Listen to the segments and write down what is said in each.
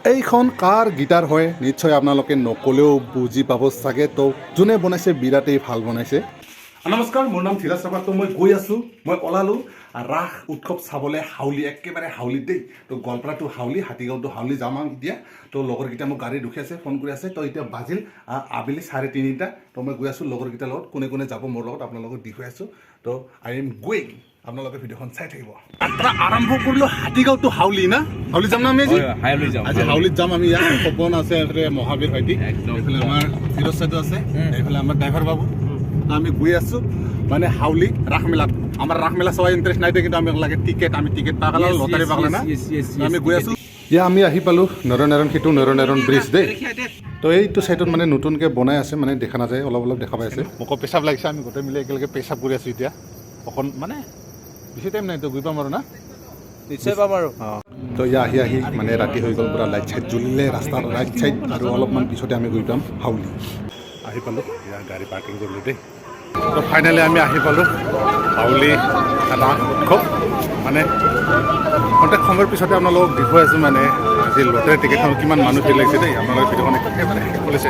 এইখন কাৰ গীটাৰ হয় নিশ্চয় আপোনালোকে নকলেও বুজি পাব চাগে। তো যোনে বনাইছে বিৰাটেই ভাল বনাইছে। নমস্কাৰ, মোৰ নাম ধীৰাজ ৰাভা। তো মই গৈ আছোঁ, মই ওলালোঁ ৰাস উৎসৱ চাবলৈ হাউলি, একেবাৰে হাউলি দেই। তো গোৱালপাৰা টু হাউলি, হাতীগাঁও টু হাউলি যাম আৰু এতিয়া। তো লগৰকেইটা মোক গাড়ী ৰখি আছে, ফোন কৰি আছে। তো এতিয়া বাজিল আবেলি 3:30। তো মই গৈ আছোঁ লগৰকেইটাৰ লগত, কোনে কোনে যাব মোৰ লগত আপোনালোকক দি গৈ আছোঁ। তো আই এম গোয়িং, আপোনালোকে ভিডিঅ'খন চাই থাকিব। যাত্ৰা আৰম্ভ কৰিলোঁ হাতীগাঁও টু হাউলি না। হাউলি যাম না আমি আজি? আজি হাউলিত যাম আমি। ইয়াত সপন আছে, মহাবীৰ ভাইটি, এইফালে আমাৰ ফিৰোজ চাইদো আছে, এইফালে আমাৰ ড্ৰাইভাৰ বাবু। আমি গৈ আছোঁ মানে হাউলি ৰাস মেলাত। আমাৰ ৰাস মেলা চোৱা ইণ্টাৰেষ্ট নাই, কিন্তু আমি লাগে টিকেট, আমি টিকেট পাগলা, লটাৰী পাগলা না। আমি গৈ আছোঁ। এতিয়া আমি আহি পালোঁ নৰনাৰায়ণ সেতু, নৰনাৰায়ণ ব্ৰিজ দেই। তো এইটো চাইডত মানে নতুনকৈ বনাই আছে, মানে দেখা নাযায়, অলপ অলপ দেখা পাই আছে। মোকো পেচাব লাগিছে, আমি গোটেই মিলি একেলগে পেচাব কৰি আছোঁ এতিয়া। অকণ মানে বেছি টাইম নাই, তো গৈ পাম আৰু না, নিশ্চয় পাম আৰু। তো ইয়া আহি মানে ৰাতি হৈ গ'ল, পূৰা লাইট চাইট জ্বলিলে ৰাস্তাৰ ৰাইট চাইড, আৰু অলপমান পিছতে আমি গৈ পাম হাউলি। আহি পালোঁ, ইয়া গাড়ী পাৰ্কিং কৰিলোঁ দেই। তো ফাইনেলি আমি আহি পালোঁ হাউলি ৰাস উৎসৱ। মানে কণ্টেক্ট সময়ৰ পিছতে আপোনালোকক দেখুৱাই আছোঁ, মানে আজি লটাৰী টিকেটখন কিমান মানুহ ভিৰ লাগিছে দেই। আপোনালোকে ভিডিঅ'খন একেবাৰে শেষ কৰিছে।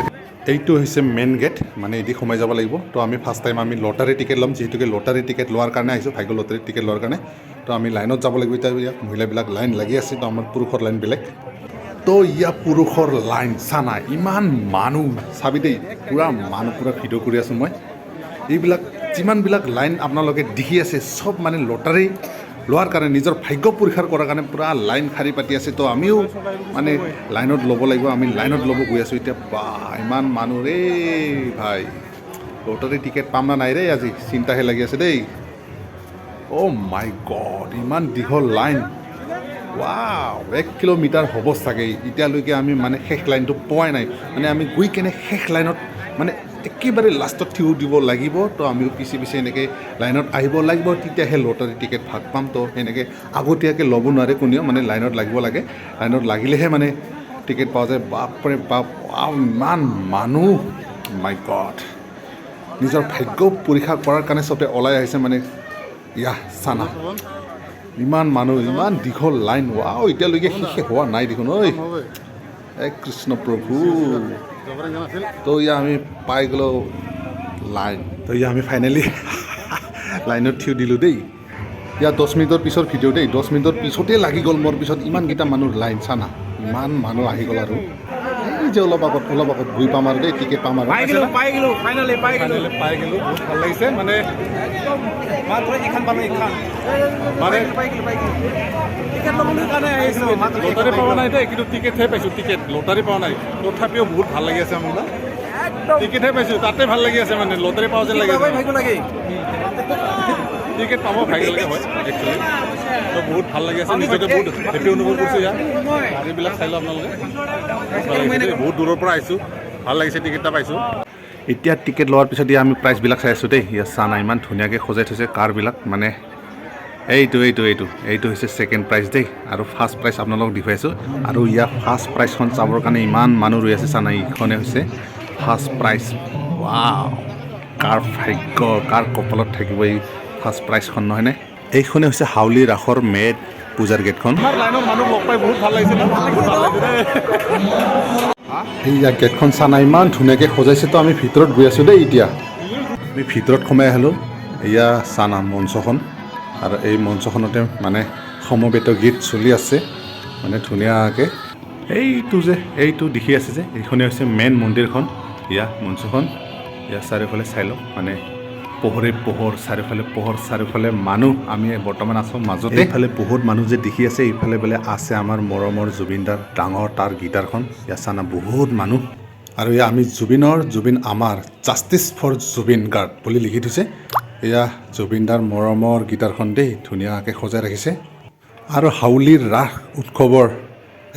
এইটো হৈছে মেইন গেট, মানে এদি সোমাই যাব লাগিব। তো আমি ফাৰ্ষ্ট টাইম আমি লটাৰী টিকেট ল'ম, যিহেতুকে লটাৰী টিকেট লোৱাৰ কাৰণে আহিছোঁ, ভাগ্য লটাৰী টিকেট লোৱাৰ কাৰণে। তো আমি লাইনত যাব লাগিব। এতিয়া ইয়াত মহিলাবিলাক লাইন লাগি আছে, তো আমাৰ পুৰুষৰ লাইন বেলেগ। তো ইয়াত পুৰুষৰ লাইন চানা, ইমান মানুহ চাবি দেই, পূৰা মানুহ, পূৰা ভিডিঅ' কৰি আছোঁ মই। এইবিলাক যিমানবিলাক লাইন আপোনালোকে দেখি আছে, চব মানে লটাৰী লোৱাৰ কাৰণে, নিজৰ ভাগ্য পৰীক্ষাৰ কৰাৰ কাৰণে পূৰা লাইন শাৰী পাতি আছে। তো আমিও মানে লাইনত ল'ব লাগিব, আমি লাইনত ল'ব গৈ আছোঁ এতিয়া। বা ইমান মানুহ ৰে ভাই, লটাৰী টিকেট পাম না নাই ৰে আজি, চিন্তাহে লাগি আছে দেই। অ' মাই গড, ইমান দীঘল লাইন। ৱাও, 1 কিলোমিটাৰ হ'ব চাগে। এতিয়ালৈকে আমি মানে শেষ লাইনটো পোৱাই নাই, মানে আমি গৈ কেনে শেষ লাইনত মানে একেবাৰে লাষ্টত থিয় দিব লাগিব। তো আমিও পিছে পিছে এনেকৈ লাইনত আহিব লাগিব, তেতিয়াহে লটাৰী টিকেট ভাগ পাম। তো এনেকৈ আগতীয়াকৈ ল'ব নোৱাৰে কোনেও, মানে লাইনত লাগিব লাগে। লাইনত লাগিলেহে মানে টিকেট পোৱা যায়। বাপৰে বাপ, ইমান মানুহ, মাই গড। নিজৰ ভাগ্য পৰীক্ষা কৰাৰ কাৰণে চবে ওলাই আহিছে, মানে ইয়া চানা, ইমান মানুহ, ইমান দীঘল লাইন। ৱাও, এতিয়ালৈকে শেষে হোৱা নাই দেখোন। ঐ কৃষ্ণ প্ৰভু। তো ইয়া আমি পাই গ'লোঁ লাইন। তো ইয়া আমি ফাইনেলি লাইনত থিয় দিলোঁ দেই। ইয়াত 10 মিনিটৰ পিছৰ ভিডিঅ' দেই, 10 মিনিটৰ পিছতে লাগি গ'ল মোৰ পিছত ইমানকেইটা মানুহ লাইন চানা, ইমান মানুহ আহি গ'ল। আৰু এই যে অলপ আগত গৈ পাম আৰু দেই, টিকেট পাম আৰু। পাই গ'লোঁ, পাই গ'লোঁ, বহুত ভাল লাগিছে। মানে লটাৰী পোৱা নাই দেই, কিন্তু টিকেটহে পাইছোঁ। লটাৰী পোৱা নাই, তথাপিও বহুত ভাল লাগি আছে। মোৰ টিকেটহে পাইছোঁ, তাতে ভাল লাগি আছে, মানে লটাৰী পাওঁ যেন লাগি আছে। টিকেট পাব ভাগ্য লাগে হয় একচুৱেলি। তো বহুত ভাল লাগি আছে, নিজকে বহুত হেপী অনুভৱ কৰিছোঁ। ইয়াত গাড়ীবিলাক চাই লওঁ আপোনালোকে, বহুত দূৰৰ পৰা আহিছোঁ, ভাল লাগিছে, টিকেট এটা পাইছোঁ। এতিয়া টিকেট লোৱাৰ পিছত আমি প্ৰাইচবিলাক চাই আছোঁ দেই। ইয়াত চানা ইমান ধুনীয়াকৈ সজাই থৈছে কাৰবিলাক, মানে এইটো হৈছে ছেকেণ্ড প্ৰাইজ দেই, আৰু ফাৰ্ষ্ট প্ৰাইজ আপোনালোকক দেখুৱাইছোঁ। আৰু ইয়াৰ ফাৰ্ষ্ট প্ৰাইজখন চাবৰ কাৰণে ইমান মানুহ ৰৈ আছে চানা। এইখনে হৈছে ফাৰ্ষ্ট প্ৰাইজ। ৱাও, কাৰ ভাগ্য, কাৰ কপালত থাকিব এই ফাৰ্ষ্ট প্ৰাইজখন, নহয়নে? এইখনে হৈছে হাউলি ৰাসৰ মেইন পূজাৰ গেটখন। লাইনত মানুহ লগ পাই বহুত ভাল লাগিছে। এইয়া গেটখন চানা ইমান ধুনীয়াকৈ সজাইছে। তো আমি ভিতৰত গৈ আছোঁ দেই। এতিয়া আমি ভিতৰত সোমাই আহিলোঁ। এয়া চানা মঞ্চখন, আৰু এই মঞ্চখনতে মানে সমবেত গীত চলি আছে, মানে ধুনীয়াকৈ। এইটো দেখি আছে যে, এইখনে হৈছে মেইন মন্দিৰখন। ইয়া মঞ্চখন, ইয়াৰ চাৰিওফালে চাই লওক, মানে পোহৰে পোহৰ, চাৰিওফালে পোহৰ, চাৰিওফালে মানুহ। আমি বৰ্তমান আছোঁ মাজতে। এইফালে বহুত মানুহ যে দেখি আছে, এইফালে বোলে আছে আমাৰ মৰমৰ জুবিনদাৰ ডাঙৰ তাৰ গীটাৰখন। ইয়াত চানা বহুত মানুহ। আৰু এয়া আমি জুবিন আমাৰ জাষ্টিছ ফৰ জুবিন গাৰ্ড বুলি লিখি থৈছে। এয়া জুবিনদাৰ মৰমৰ গীটাৰখন দেই, ধুনীয়াকৈ সজাই ৰাখিছে। আৰু হাউলিৰ ৰাস উৎসৱৰ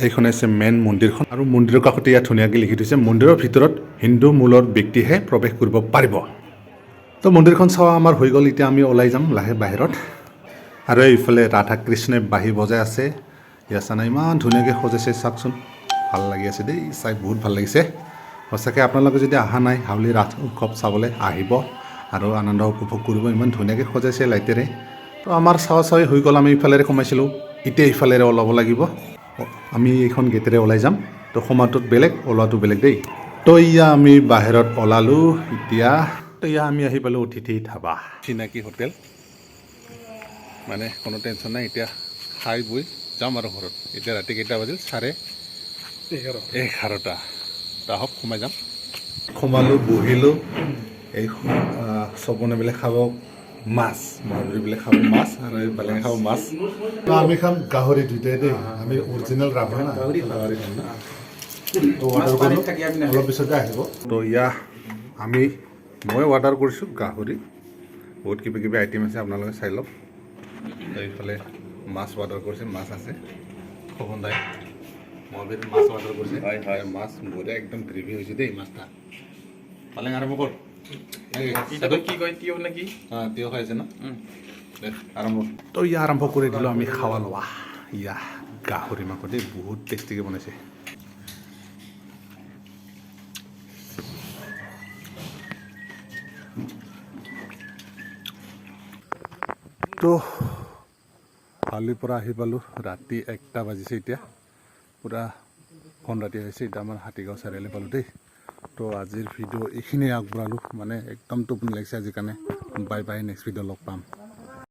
এইখন হৈছে মেইন মন্দিৰখন, আৰু মন্দিৰৰ কাষতে ইয়াত ধুনীয়াকৈ লিখি থৈছে, মন্দিৰৰ ভিতৰত হিন্দু মূলৰ ব্যক্তিহে প্ৰৱেশ কৰিব পাৰিব। তো মন্দিৰখন চোৱা আমাৰ হৈ গ'ল। এতিয়া আমি ওলাই যাম লাহে বাহিৰত। আৰু এইফালে ৰাধা কৃষ্ণই বাঁহী বজাই আছে। ইয়াত চানা ইমান ধুনীয়াকৈ সজাইছে, চাওকচোন, ভাল লাগি আছে দেই, চাই বহুত ভাল লাগিছে। সঁচাকৈ আপোনালোকে যদি অহা নাই হাউলি ৰাস উৎসৱ চাবলৈ, আহিব আৰু আনন্দ উপভোগ কৰিব। ইমান ধুনীয়াকৈ সজাইছে লাইটেৰে। তো আমাৰ চাৱা হৈ গ'ল। আমি ইফালেৰে সোমাইছিলোঁ, এতিয়া ইফালেৰে ওলাব লাগিব। আমি এইখন গেটেৰে ওলাই যাম তো সময়টোত বেলেগ ওলোৱাটো বেলেগ দেই তো ইয়া আমি বাহিৰত ওলালোঁ এতিয়া তো ইয়া আমি আহি পালোঁ অতিথি ধাবা চিনাকি হোটেল মানে কোনো টেনশ্যন নাই এতিয়া খাই বৈ যাম আৰু ঘৰত এতিয়া ৰাতি কেইটা বাজিল 11:30 আহক সোমাই যাম সোমালোঁ বহিলোঁ এই চপনে বোলে খাব মাছ মাধুৰী বোলে খাব মাছ আৰু এই বেলেগে খাব মাছ আমি খাম গাহৰি দুইটাই দেই আমি অৰিজিনেল ৰাভা না গাহৰি খাম না তো অৰ্ডাৰ কৰিলোঁ অলপ পিছতে আহিব তো ইয়া মই অৰ্ডাৰ কৰিছোঁ গাহৰি বহুত কিবা আইটেম আছে আপোনালোকে চাই লওক তো এইফালে মাছ অৰ্ডাৰ কৰিছে মাছ আছে খবন দাই মই মাছ অৰ্ডাৰ কৰিছে হয় মাছ বঢ়িয়া একদম গ্ৰেভি হৈছে দেই মাছটা পালেং আৰম্ভ কৰ কি কয় তিয়হ নেকি তিয়হ খাইছে ন আৰম্ভ তো ইয়া আৰম্ভ কৰি দিলোঁ আমি খাৱা লোৱা ইয়া গাহৰি মাংস দেই বহুত টেষ্টিকৈ বনাইছে তো কালিৰ পৰা আহি পালোঁ ৰাতি 1টা বাজিছে এতিয়া পূৰা ফোন ৰাতি হৈছে এতিয়া আমাৰ হাতীগাঁও চাৰিআলি পালোঁ দেই তো আজিৰ ভিডিঅ' এইখিনিয়ে আগবঢ়ালোঁ মানে একদম টোপনি লাগিছে আজিৰ কাৰণে বাই বাই নেক্সট ভিডিঅ' লগ পাম